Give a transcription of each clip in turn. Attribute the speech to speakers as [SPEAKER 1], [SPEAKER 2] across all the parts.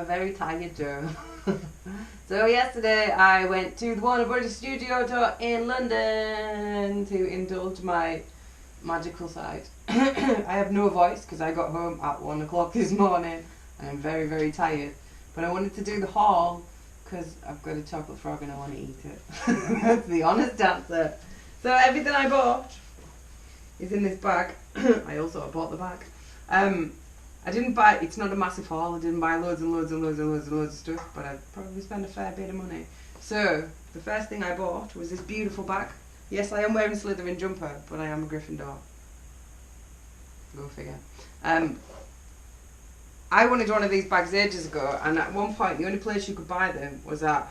[SPEAKER 1] a very tired Joe. So yesterday I went to the Warner Brothers studio tour in London to indulge my magical side. I have no voice because I got home at 1 o'clock this morning and I'm very, very tired. But I wanted to do the haul because I've got a chocolate frog and I want to eat it. That's the honest answer. So everything I bought is in this bag. I also bought the bag. I didn't buy, it's not a massive haul, I didn't buy loads and loads and loads and loads and loads of stuff, but I probably spent a fair bit of money. So, the first thing I bought was this beautiful bag. Yes, I am wearing a Slytherin jumper, but I am a Gryffindor. Go figure. I wanted one of these bags ages ago, and at one point the only place you could buy them was at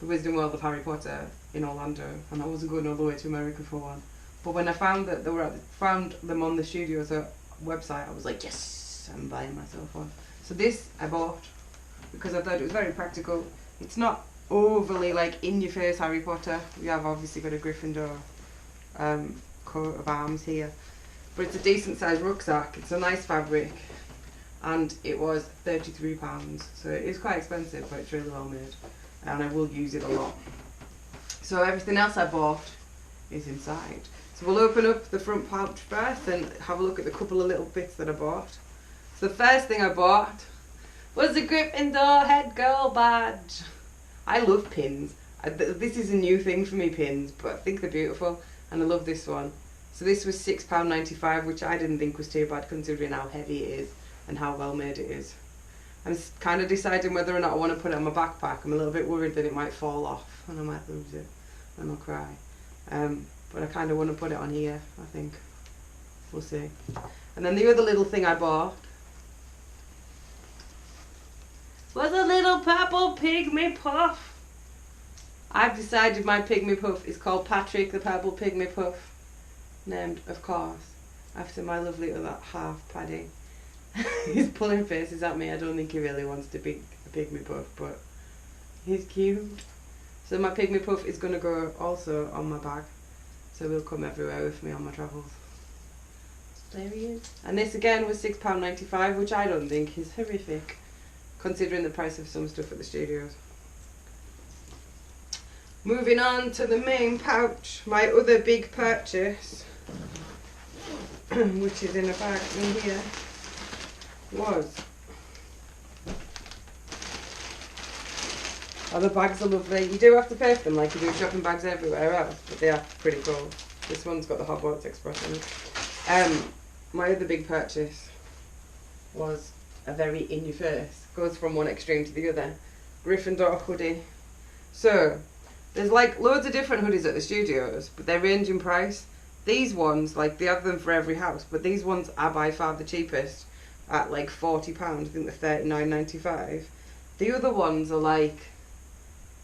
[SPEAKER 1] the Wizarding World of Harry Potter in Orlando, and I wasn't going all the way to America for one. But when I found that they were found them on the studio's website, I was like, yes! I'm buying myself one. So this I bought because I thought it was very practical. It's not overly like in your face Harry Potter. We have obviously got a Gryffindor coat of arms here, but it's a decent sized rucksack. It's a nice fabric and it was £33, so it is quite expensive, but it's really well made and I will use it a lot. So everything else I bought is inside. So we'll open up the front pouch first and have a look at the couple of little bits that I bought. So the first thing I bought was a Gryffindor head girl badge. I love pins. This is a new thing for me, pins, but I think they're beautiful and I love this one. So this was £6.95, which I didn't think was too bad considering how heavy it is and how well made it is. I'm kind of deciding whether or not I want to put it on my backpack. I'm a little bit worried that it might fall off and I might lose it and I'll cry. But I kind of want to put it on here, I think. We'll see. And then the other little thing I bought was a little purple pygmy puff. I've decided my pygmy puff is called Patrick the Purple Pygmy Puff, named, of course, after my lovely other half, Paddy. He's pulling faces at me. I don't think he really wants to be a pygmy puff, but he's cute. So my pygmy puff is going to go also on my bag, so he'll come everywhere with me on my travels. There he is. And this again was £6.95, which I don't think is horrific, considering the price of some stuff at the studios. Moving on to the main pouch, my other big purchase, which is in a bag in here, was... Oh, the bags are lovely. You do have to pay for them like you do shopping bags everywhere else, but they are pretty cool. This one's got the Hogwarts Express in it. My other big purchase was a very in-your-face, goes from one extreme to the other, Gryffindor hoodie. So, there's like loads of different hoodies at the studios, but they range in price. These ones, like they have them for every house, but these ones are by far the cheapest at like £40, I think they're £39.95. The other ones are like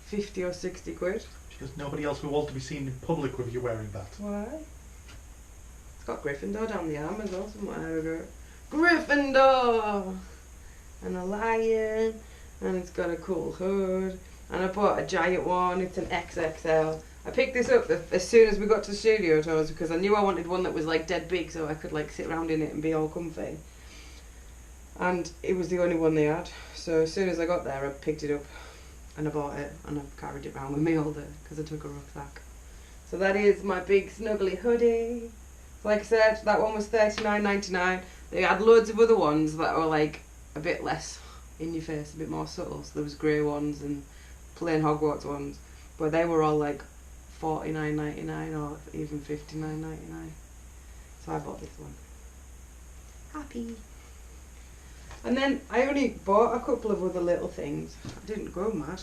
[SPEAKER 1] 50 or 60 quid.
[SPEAKER 2] Because nobody else will want to be seen in public with you wearing that.
[SPEAKER 1] Why? It's got Gryffindor down the arm as well somewhere. Gryffindor! And a lion, and it's got a cool hood, and I bought a giant one. It's an XXL. I picked this up as soon as we got to the studio tours because I knew I wanted one that was like dead big so I could like sit around in it and be all comfy, and it was the only one they had. So as soon as I got there I picked it up and I bought it and I've carried it around with me all day because I took a rucksack. So that is my big snuggly hoodie. Like I said, that one was £39.99. They had loads of other ones that were like a bit less in your face, a bit more subtle. So there was grey ones and plain Hogwarts ones, but they were all like £49.99 or even £59.99. So I bought this one. Happy. And then I only bought a couple of other little things. I didn't go mad.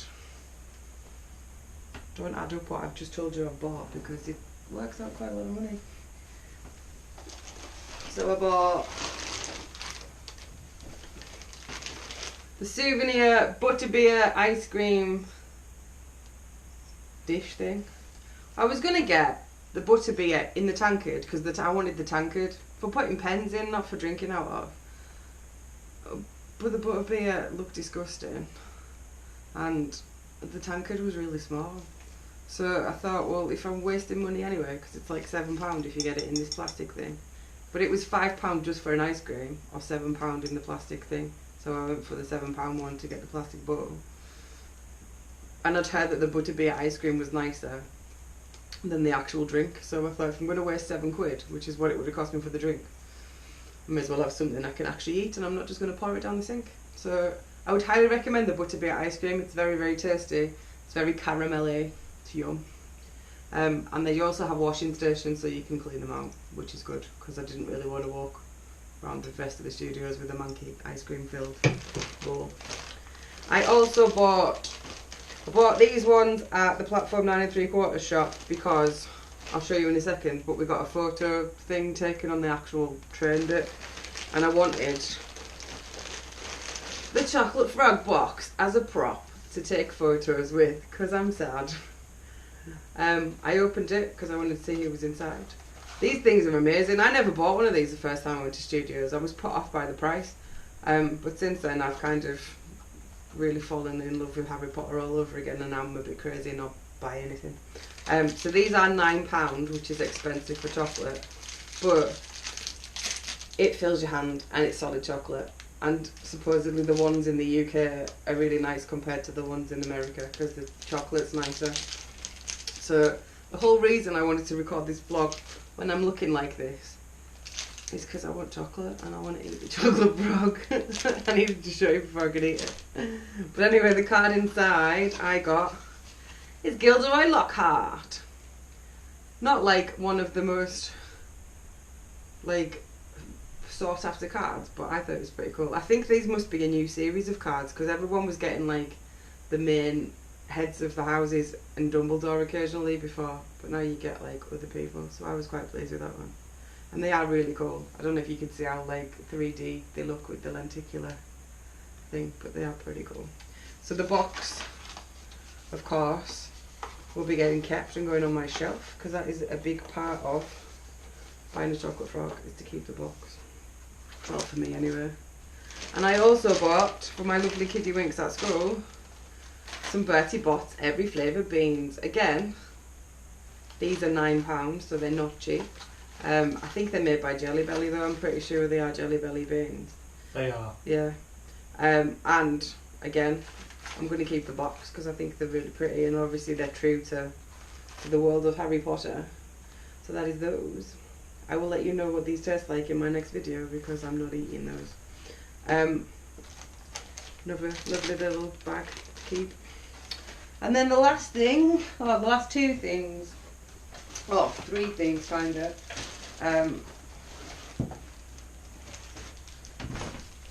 [SPEAKER 1] Don't add up what I've just told you I've bought because it works out quite a lot of money. So I bought the souvenir butterbeer ice cream dish thing. I was going to get the butterbeer in the tankard because I wanted the tankard for putting pens in, not for drinking out of. But the butterbeer looked disgusting and the tankard was really small. So I thought, well, if I'm wasting money anyway, because it's like £7 if you get it in this plastic thing. But it was £5 just for an ice cream, or £7 in the plastic thing. so I went for the £7 one to get the plastic bowl. And I'd heard that the butterbeer ice cream was nicer than the actual drink, so I thought, if I'm going to waste £7, which is what it would have cost me for the drink, I may as well have something I can actually eat, and I'm not just going to pour it down the sink. So I would highly recommend the butterbeer ice cream. It's very, very tasty. It's very caramelly. It's yum. And they also have washing stations, so you can clean them out, which is good, because I didn't really want to walk around the rest of the studios with a manky ice cream filled bowl. I also bought these ones at the Platform 9 3/4 shop because, I'll show you in a second, but we got a photo thing taken on the actual train bit, and I wanted the chocolate frog box as a prop to take photos with, because I'm sad. I opened it because I wanted to see who was inside. These things are amazing. I never bought one of these the first time I went to studios. I was put off by the price, but since then I've kind of really fallen in love with Harry Potter all over again, and now I'm a bit crazy and not buy anything. So these are £9, which is expensive for chocolate, but it fills your hand and it's solid chocolate. And supposedly the ones in the UK are really nice compared to the ones in America because the chocolate's nicer. So the whole reason I wanted to record this vlog when I'm looking like this is because I want chocolate and I want to eat the chocolate frog. I needed to show you before I could eat it. But anyway, the card inside I got is Gilderoy Lockhart. Not like one of the most like sought after cards, but I thought it was pretty cool. I think these must be a new series of cards because everyone was getting like the main heads of the houses and Dumbledore occasionally before, but now you get like other people, so I was quite pleased with that one. And they are really cool. I don't know if you can see how like 3D they look with the lenticular thing, but they are pretty cool. So the box, of course, will be getting kept and going on my shelf because that is a big part of buying a chocolate frog, is to keep the box. Well, for me anyway. And I also bought, for my lovely kiddie winks at school, some Bertie Bott's every flavour beans. Again, these are £9, so they're not cheap. I think they're made by Jelly Belly though, I'm pretty sure they are Jelly Belly beans.
[SPEAKER 2] They are.
[SPEAKER 1] Yeah. And again, I'm going to keep the box because I think they're really pretty and obviously they're true to the world of Harry Potter. So that is those. I will let you know what these taste like in my next video because I'm not eating those. Another lovely little bag to keep. And then the last thing, oh, the last two things, well, three things kind of.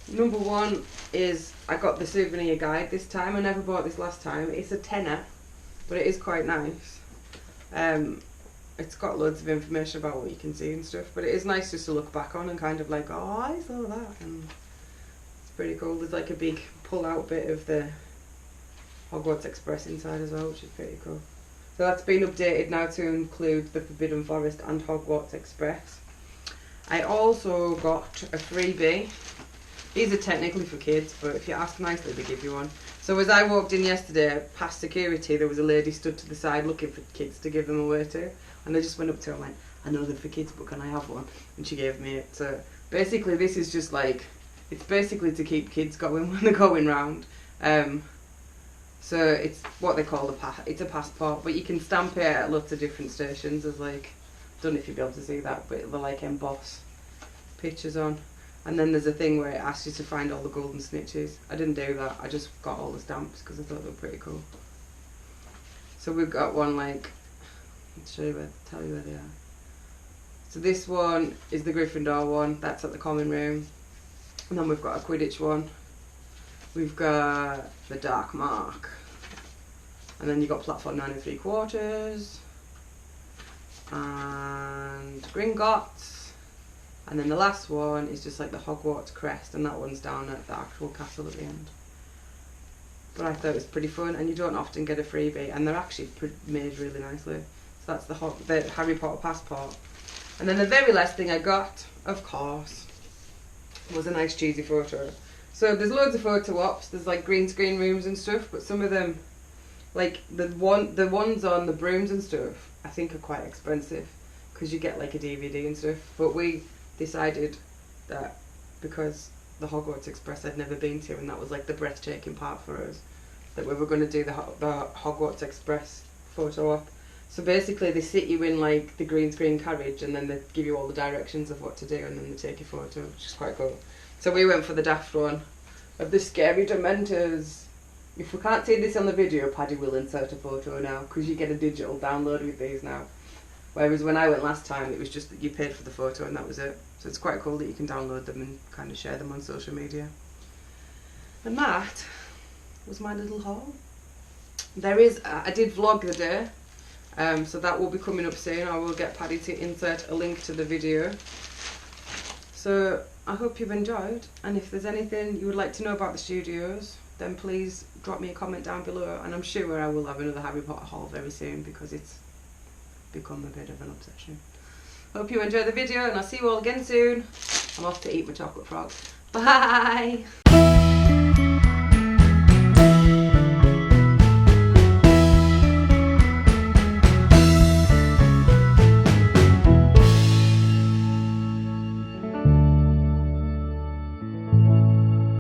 [SPEAKER 1] Number one is I got the souvenir guide this time. I never bought this last time. It's a tenner, but it is quite nice. It's got loads of information about what you can see and stuff, but it is nice just to look back on and kind of like, oh, I saw that, and it's pretty cool. There's like a big pull-out bit of the Hogwarts Express inside as well, which is pretty cool. So that's been updated now to include the Forbidden Forest and Hogwarts Express. I also got a freebie. These are technically for kids, but if you ask nicely, they give you one. So as I walked in yesterday, past security, there was a lady stood to the side looking for kids to give them away to. And I just went up to her and went, I know they're for kids, but can I have one? And she gave me it. So basically this is just like, it's basically to keep kids going when they're going round. So it's what they call it's a passport, but you can stamp it at lots of different stations. There's like, I don't know if you'll be able to see that, but they're like emboss pictures on. And then there's a thing where it asks you to find all the golden snitches. I didn't do that, I just got all the stamps because I thought they were pretty cool. So we've got one like, let's show you tell you where they are. So this one is the Gryffindor one, that's at the common room. And then we've got a Quidditch one. We've got the Dark Mark. And then you've got Platform 9 3/4. And Gringotts. And then the last one is just like the Hogwarts crest, and that one's down at the actual castle at the end. But I thought it was pretty fun, and you don't often get a freebie, and they're actually made really nicely. So that's the Harry Potter passport. And then the very last thing I got, of course, was a nice cheesy photo. So there's loads of photo ops, there's like green screen rooms and stuff, but some of them, like the ones on the brooms and stuff, I think are quite expensive, because you get like a DVD and stuff. But we decided that because the Hogwarts Express I'd never been to, and that was like the breathtaking part for us, that we were going to do the Hogwarts Express photo op. So basically they sit you in like the green screen carriage, and then they give you all the directions of what to do, and then they take your photo, which is quite cool. So we went for the daft one of the scary Dementors. If we can't see this on the video, Paddy will insert a photo now, because you get a digital download with these now. Whereas when I went last time, it was just that you paid for the photo and that was it. So it's quite cool that you can download them and kind of share them on social media. And that was my little haul. There is, I did vlog the day, so that will be coming up soon. I will get Paddy to insert a link to the video. So I hope you've enjoyed, and if there's anything you would like to know about the studios, then please drop me a comment down below, and I'm sure I will have another Harry Potter haul very soon, because it's become a bit of an obsession. Hope you enjoyed the video, and I'll see you all again soon. I'm off to eat my chocolate frog. Bye!